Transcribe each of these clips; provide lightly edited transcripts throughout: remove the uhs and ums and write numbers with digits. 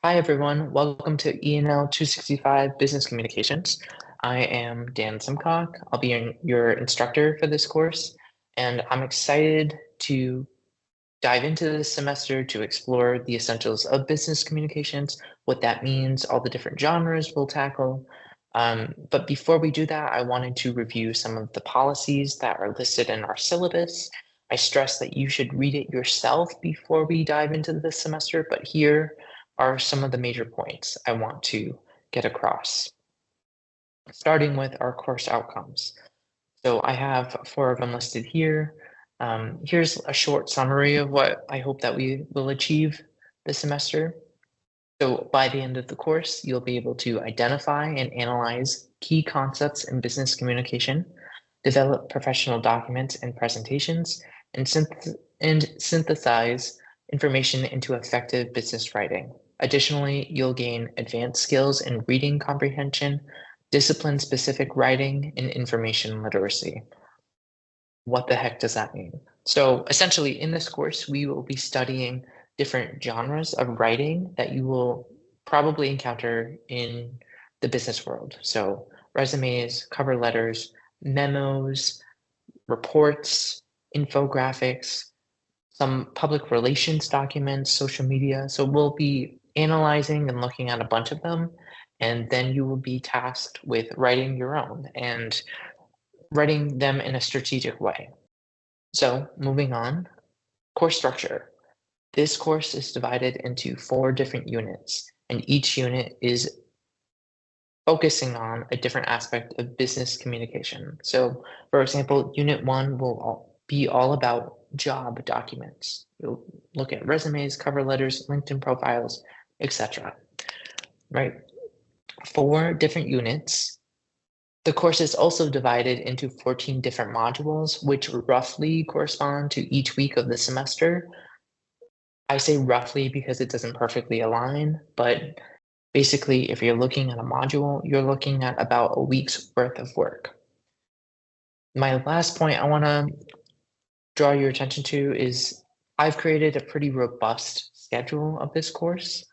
Hi, everyone. Welcome to ENL 265 Business Communications. I am Dan Simcock. I'll be your instructor for this course, and I'm excited to dive into this semester to explore the essentials of business communications, what that means, all the different genres we'll tackle. But before we do that, I wanted to review some of the policies that are listed in our syllabus. I stress that you should read it yourself before we dive into this semester, but here are some of the major points I want to get across, starting with our course outcomes. So I have four of them listed here. Here's a short summary of what I hope that we will achieve this semester. So by the end of the course, you'll be able to identify and analyze key concepts in business communication, develop professional documents and presentations, and synthesize information into effective business writing. Additionally, you'll gain advanced skills in reading comprehension, discipline-specific writing, and information literacy. What the heck does that mean? So essentially, in this course, we will be studying different genres of writing that you will probably encounter in the business world. So resumes, cover letters, memos, reports, infographics, some public relations documents, social media. So we'll be analyzing and looking at a bunch of them, and then you will be tasked with writing your own and writing them in a strategic way. So moving on, course structure. This course is divided into 4 different units, and each unit is focusing on a different aspect of business communication. So for example, unit 1 will be all about job documents. You'll look at resumes, cover letters, LinkedIn profiles, etc. Right? 4 different units. The course is also divided into 14 different modules, which roughly correspond to each week of the semester. I say roughly because it doesn't perfectly align, but basically, if you're looking at a module, you're looking at about a week's worth of work. My last point I want to draw your attention to is I've created a pretty robust schedule of this course,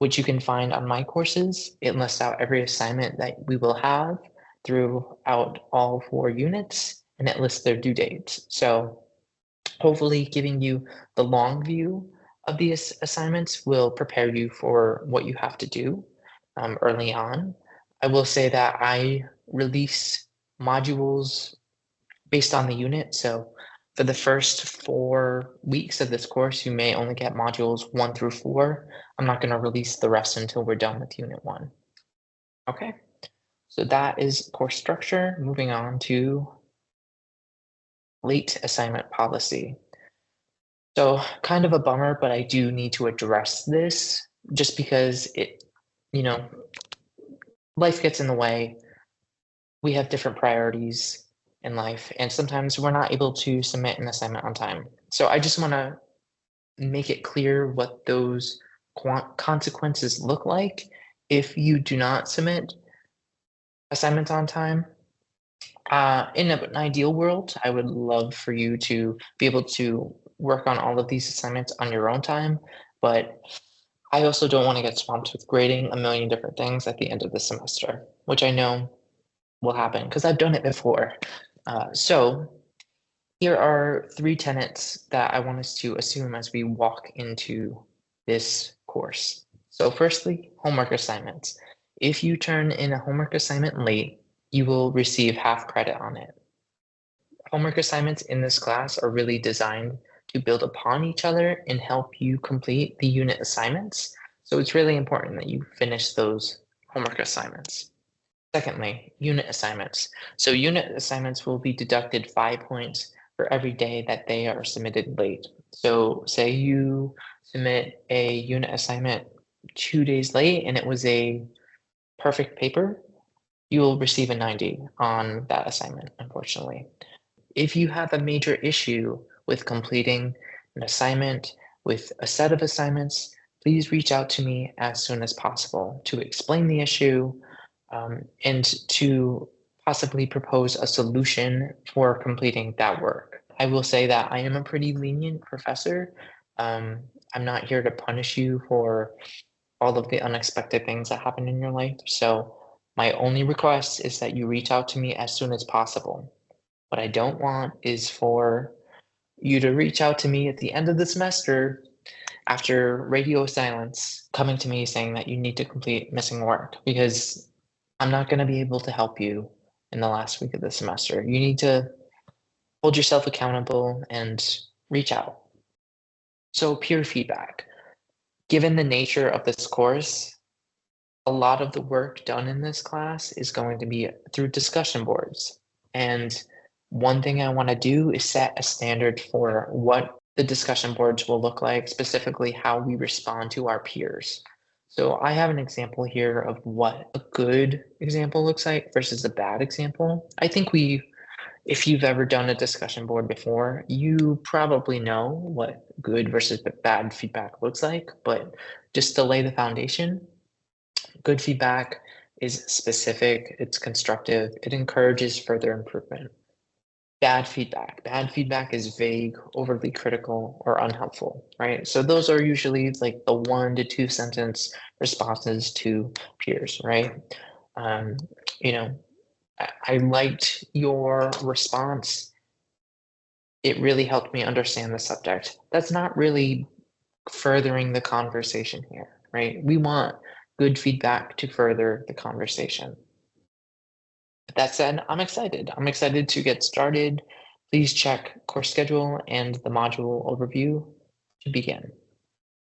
which you can find on my courses. It lists out every assignment that we will have throughout all 4 units, and it lists their due dates. So hopefully giving you the long view of these assignments will prepare you for what you have to do early on. I will say that I release modules based on the unit. So for the first 4 weeks of this course, you may only get modules 1 through 4. I'm not going to release the rest until we're done with unit 1. Okay, so that is course structure. Moving on to late assignment policy. So kind of a bummer, but I do need to address this just because you know, life gets in the way. We have different priorities in life, and sometimes we're not able to submit an assignment on time. So I just want to make it clear what those consequences look like if you do not submit assignments on time. In an ideal world, I would love for you to be able to work on all of these assignments on your own time, but I also don't want to get swamped with grading a million different things at the end of the semester, which I know will happen because I've done it before. So here are 3 tenets that I want us to assume as we walk into this course. So firstly, homework assignments. If you turn in a homework assignment late, you will receive half credit on it. Homework assignments in this class are really designed to build upon each other and help you complete the unit assignments. So it's really important that you finish those homework assignments. Secondly, unit assignments. So unit assignments will be deducted 5 points for every day that they are submitted late. So say you submit a unit assignment 2 days late and it was a perfect paper, you will receive a 90 on that assignment, unfortunately. If you have a major issue with completing an assignment with a set of assignments, please reach out to me as soon as possible to explain the issue and to possibly propose a solution for completing that work. I will say that I am a pretty lenient professor. I'm not here to punish you for all of the unexpected things that happen in your life. So my only request is that you reach out to me as soon as possible. What I don't want is for you to reach out to me at the end of the semester after radio silence, coming to me saying that you need to complete missing work because I'm not going to be able to help you in the last week of the semester. You need to hold yourself accountable and reach out. So, peer feedback. Given the nature of this course, a lot of the work done in this class is going to be through discussion boards. And one thing I want to do is set a standard for what the discussion boards will look like, specifically how we respond to our peers. So I have an example here of what a good example looks like versus a bad example. I think if you've ever done a discussion board before, you probably know what good versus bad feedback looks like, but just to lay the foundation, good feedback is specific, it's constructive, it encourages further improvement. Bad feedback is vague, overly critical, or unhelpful, right? So those are usually like the 1 to 2 sentence responses to peers, right? Um, you know, I liked your response. It really helped me understand the subject. That's not really furthering the conversation here, right? We want good feedback to further the conversation. That said, I'm excited. I'm excited to get started. Please check course schedule and the module overview to begin.